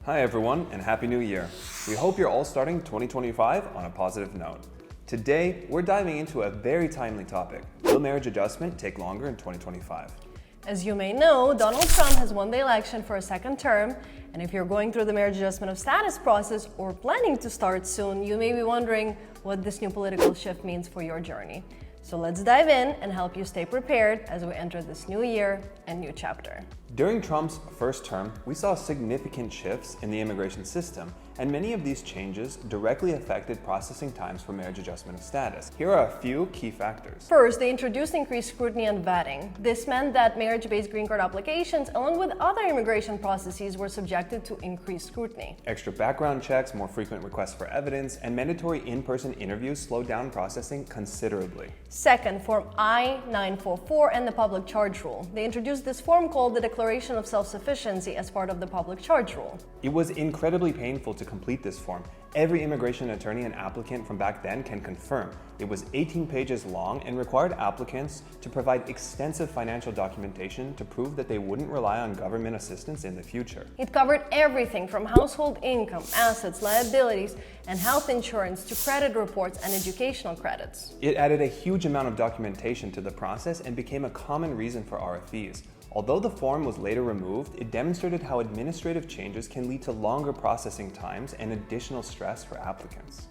Hi everyone, and Happy New Year. We hope you're all starting 2025 on a positive note. Today, we're diving into a very timely topic. Will marriage adjustment take longer in 2025? As you may know, Donald Trump has won the election for a second term, and if you're going through the marriage adjustment of status process or planning to start soon, you may be wondering what this new political shift means for your journey. So let's dive in and help you stay prepared as we enter this new year and new chapter. During Trump's first term, we saw significant shifts in the immigration system, and many of these changes directly affected processing times for marriage adjustment of status. Here are a few key factors. First, they introduced increased scrutiny and vetting. This meant that marriage-based green card applications, along with other immigration processes, were subjected to increased scrutiny. Extra background checks, more frequent requests for evidence, and mandatory in-person interviews slowed down processing considerably. Second, Form I-944 and the public charge rule. They introduced this form called the Declaration of Self-Sufficiency as part of the public charge rule. It was incredibly painful to complete this form. Every immigration attorney and applicant from back then can confirm. It was 18 pages long and required applicants to provide extensive financial documentation to prove that they wouldn't rely on government assistance in the future. It covered everything from household income, assets, liabilities, and health insurance to credit reports and educational credits. It added a huge amount of documentation to the process and became a common reason for RFEs. Although the form was later removed, it demonstrated how administrative changes can lead to longer processing times and additional stress for applicants.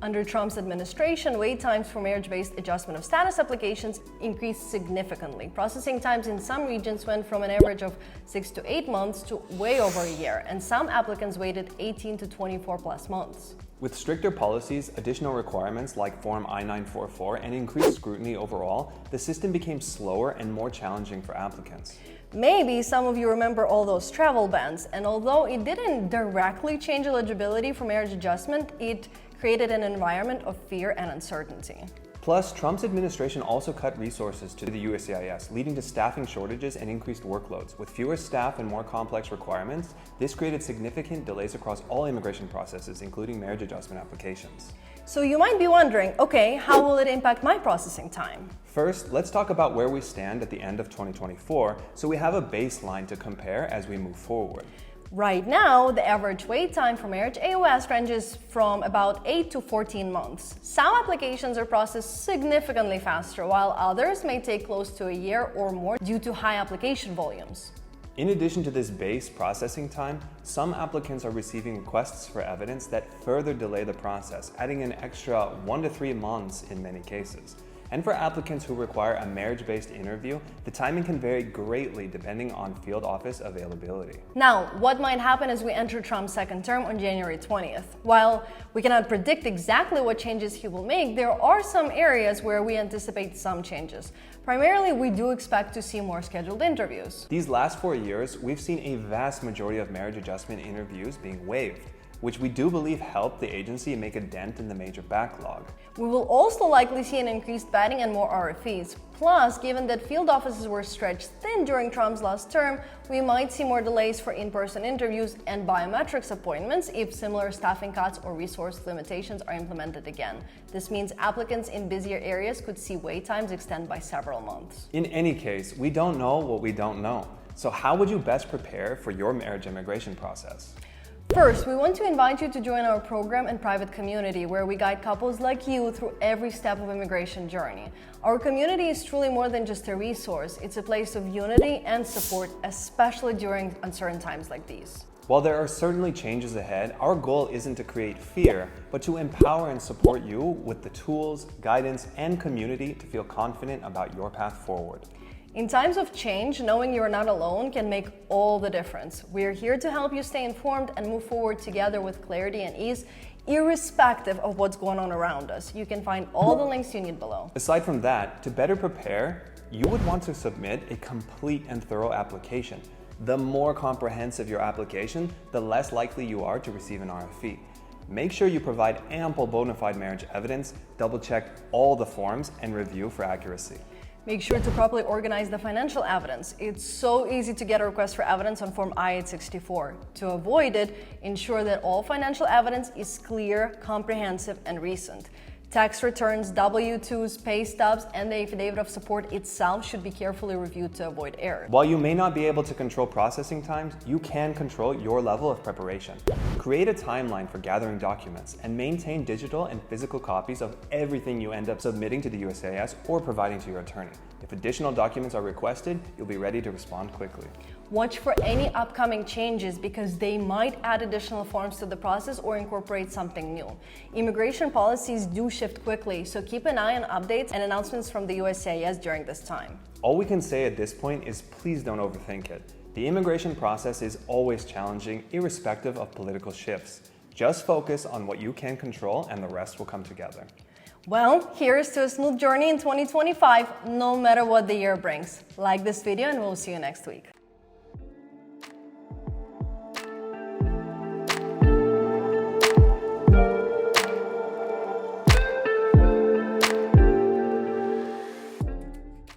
Under Trump's administration, wait times for marriage-based adjustment of status applications increased significantly. Processing times in some regions went from an average of 6 to 8 months to way over a year, and some applicants waited 18 to 24 plus months. With stricter policies, additional requirements like Form I-944, and increased scrutiny overall, the system became slower and more challenging for applicants. Maybe some of you remember all those travel bans, and although it didn't directly change eligibility for marriage adjustment, it created an environment of fear and uncertainty. Plus, Trump's administration also cut resources to the USCIS, leading to staffing shortages and increased workloads. With fewer staff and more complex requirements, this created significant delays across all immigration processes, including marriage adjustment applications. So you might be wondering, okay, how will it impact my processing time? First, let's talk about where we stand at the end of 2024, so we have a baseline to compare as we move forward. Right now, the average wait time for marriage AOS ranges from about 8 to 14 months. Some applications are processed significantly faster, while others may take close to a year or more due to high application volumes. In addition to this base processing time, some applicants are receiving requests for evidence that further delay the process, adding an extra 1 to 3 months in many cases. And for applicants who require a marriage-based interview, the timing can vary greatly depending on field office availability. Now, what might happen as we enter Trump's second term on January 20th? While we cannot predict exactly what changes he will make, there are some areas where we anticipate some changes. Primarily, we do expect to see more scheduled interviews. These last 4 years, we've seen a vast majority of marriage adjustment interviews being waived, which we do believe helped the agency make a dent in the major backlog. We will also likely see an increased vetting and more RFEs. Plus, given that field offices were stretched thin during Trump's last term, we might see more delays for in-person interviews and biometrics appointments if similar staffing cuts or resource limitations are implemented again. This means applicants in busier areas could see wait times extend by several months. In any case, we don't know what we don't know. So how would you best prepare for your marriage immigration process? First, we want to invite you to join our program and private community where we guide couples like you through every step of immigration journey. Our community is truly more than just a resource. It's a place of unity and support, especially during uncertain times like these. While there are certainly changes ahead, our goal isn't to create fear, but to empower and support you with the tools, guidance, and community to feel confident about your path forward. In times of change, knowing you're not alone can make all the difference. We're here to help you stay informed and move forward together with clarity and ease, irrespective of what's going on around us. You can find all the links you need below. Aside from that, to better prepare, you would want to submit a complete and thorough application. The more comprehensive your application, the less likely you are to receive an RFE. Make sure you provide ample bona fide marriage evidence, double-check all the forms, and review for accuracy. Make sure to properly organize the financial evidence. It's so easy to get a request for evidence on Form I-864. To avoid it, ensure that all financial evidence is clear, comprehensive, and recent. Tax returns, W-2s, pay stubs, and the affidavit of support itself should be carefully reviewed to avoid error. While you may not be able to control processing times, you can control your level of preparation. Create a timeline for gathering documents and maintain digital and physical copies of everything you end up submitting to the USCIS or providing to your attorney. If additional documents are requested, you'll be ready to respond quickly. Watch for any upcoming changes because they might add additional forms to the process or incorporate something new. Immigration policies do shift quickly, so keep an eye on updates and announcements from the USCIS during this time. All we can say at this point is please don't overthink it. The immigration process is always challenging, irrespective of political shifts. Just focus on what you can control and the rest will come together. Well, here's to a smooth journey in 2025, no matter what the year brings. Like this video and we'll see you next week.